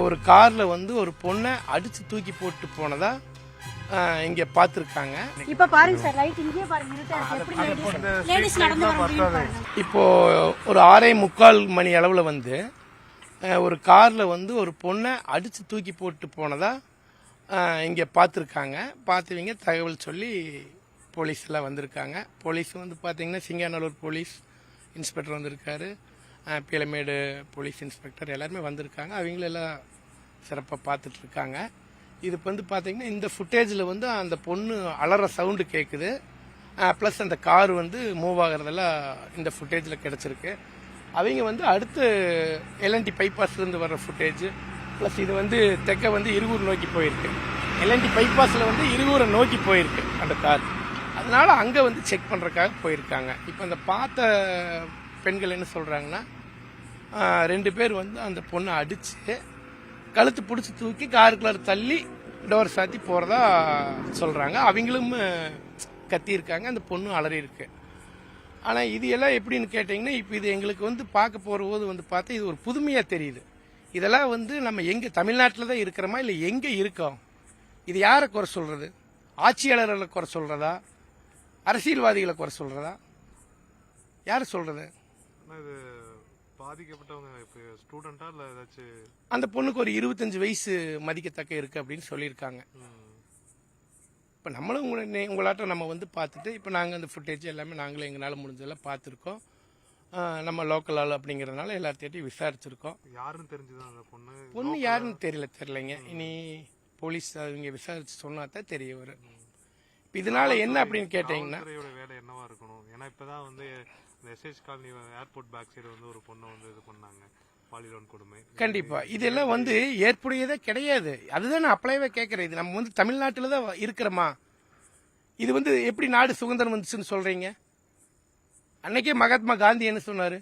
ஒரு கார்ல வந்து ஒரு பொண்ணை அடிச்சு தூக்கி போட்டு போனதா இங்க பாத்துருக்காங்க. இப்ப பாருங்க சார், லைட் இங்கே பாருங்க, இருட்டா இருக்கு. எப்படி லேடிஸ் நடந்து வராங்க இப்போ ஒரு 6:45 மணி அளவுல வந்து ஒரு கார்ல வந்து ஒரு பொண்ணை அடிச்சு தூக்கி போட்டு போனதா இங்க பாத்துருக்காங்க. பார்த்தவங்க தகவல் சொல்லி போலீஸ் எல்லாம் வந்திருக்காங்க. போலீஸ் வந்து பாத்தீங்கன்னா சிங்காநல்லூர் போலீஸ் இன்ஸ்பெக்டர் வந்திருக்காரு, பீலமேடு போலீஸ் இன்ஸ்பெக்டர் எல்லாருமே வந்திருக்காங்க. அவங்களெல்லாம் சிறப்பாக பார்த்துட்டு இருக்காங்க. இது வந்து பார்த்தீங்கன்னா இந்த ஃபுட்டேஜில் வந்து அந்த பொண்ணு அலற சவுண்டு கேட்குது, ப்ளஸ் அந்த கார் வந்து மூவ் ஆகிறதெல்லாம் இந்த ஃபுட்டேஜில் கிடச்சிருக்கு. அவங்க வந்து அடுத்து எல்என்டி பைபாஸ்லேருந்து வர்ற ஃபுட்டேஜ், ப்ளஸ் இது வந்து தெற்க வந்து இருகூர் நோக்கி போயிருக்கு. எல்என்டி பைபாஸில் வந்து இருகூரை நோக்கி போயிருக்கு அந்த கார். அதனால அங்கே வந்து செக் பண்ணுறதுக்காக போயிருக்காங்க. இப்போ அந்த பார்த்த பெண்கள் என்ன சொல்கிறாங்கன்னா, 2 பேர் வந்து அந்த பொண்ணை அடித்து கழுத்து பிடிச்சி தூக்கி காருக்குள்ளார தள்ளி டோர் சாத்தி போகிறதா சொல்கிறாங்க. அவங்களும் கத்தியிருக்காங்க, அந்த பொண்ணு அலறி இருக்கு. ஆனால் இது எல்லாம் எப்படின்னு கேட்டிங்கன்னா, இப்போ இது எங்களுக்கு வந்து பார்க்க போகிற போது வந்து பார்த்தா இது ஒரு புதுமையாக தெரியுது. இதெல்லாம் வந்து நம்ம எங்கே தமிழ்நாட்டில் தான் இருக்கிறோமா இல்லை எங்கே இருக்கோம்? இது யாரை குறை சொல்கிறது? ஆட்சியாளர்களை குறை சொல்கிறதா, அரசியல்வாதிகளை குறை சொல்கிறதா, யார் சொல்கிறது? பாதிக்கப்பட்டவங்க ஸ்டூடெண்டா இல்ல ஏதாச்சும்? அந்த பொண்ணுக்கு ஒரு 25 வயசு மதிக்கத்தக்க இருக்கு அப்படின்னு சொல்லியிருக்காங்க. இப்போ நம்மளும் உங்களாட்டம் நம்ம வந்து பார்த்துட்டு இப்போ நாங்கள் அந்த ஃபுட்டேஜ் எல்லாமே நாங்களும் எங்களால் முடிஞ்சதெல்லாம் பார்த்துருக்கோம். நம்ம லோக்கல் ஆள் அப்படிங்கிறதுனால எல்லாத்தையும் விசாரிச்சிருக்கோம். யாருன்னு தெரிஞ்சுதான் அந்த பொண்ணு யாருன்னு தெரியலைங்க. இனி போலீஸ் அவங்க விசாரிச்சு சொன்னா தான் தெரிய வரும். இதனால என்ன அப்படின்னு கேட்டீங்கன்னா, வேலை என்னவா இருக்கணும்? ஏன்னா இப்பதான் வந்து SS colony airport back side வந்து ஒரு பொண்ணை வந்து இது பண்ணாங்க, பாலியல் கொடுமை. கண்டிப்பா இதெல்லாம் வந்து ஏற்புடையதே கிடையாது. அதுதான் நான் அப்பளையவே கேட்கறேன். இது நம்ம வந்து தமிழ்நாட்டில் தான் இருக்கிறோமா? இது வந்து எப்படி நாடு சுதந்திரம் வந்துச்சுன்னு சொல்றீங்க? அன்னைக்கே மகாத்மா காந்தி என்ன சொன்னாரு?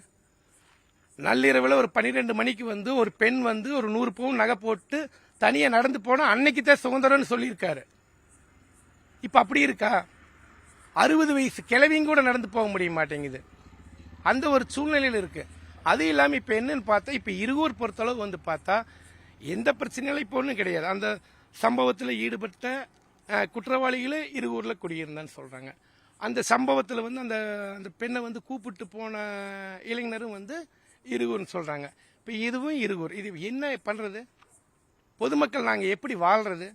நள்ளிரவில் ஒரு 12 மணிக்கு வந்து ஒரு பெண் வந்து ஒரு 100 பவுன் நகை போட்டு தனியா நடந்து போனா அன்னைக்கு தான் சுதந்திரம்னு சொல்லியிருக்காரு. இப்ப அப்படி இருக்கா? 60 வயசு கிழவியும் கூட நடந்து போக முடிய மாட்டேங்குது. அந்த ஒரு சூழ்நிலையில் இருக்கு. அது இல்லாமல் இப்போ என்னன்னு பார்த்தா, இப்போ இருகூர் பொறுத்தளவு வந்து பார்த்தா எந்த பிரச்சனையும் இப்போ ஒன்றும் கிடையாது. அந்த சம்பவத்தில் ஈடுபட்ட குற்றவாளிகளே இருகூரில் குடியிருந்தான்னு சொல்றாங்க. அந்த சம்பவத்தில் வந்து அந்த அந்த பெண்ணை வந்து கூப்பிட்டு போன இளைஞரும் வந்து இருகூர்னு சொல்றாங்க. இப்போ இதுவும் இருகூர். இது என்ன பண்றது? பொதுமக்கள் நாங்கள் எப்படி வாழ்றது?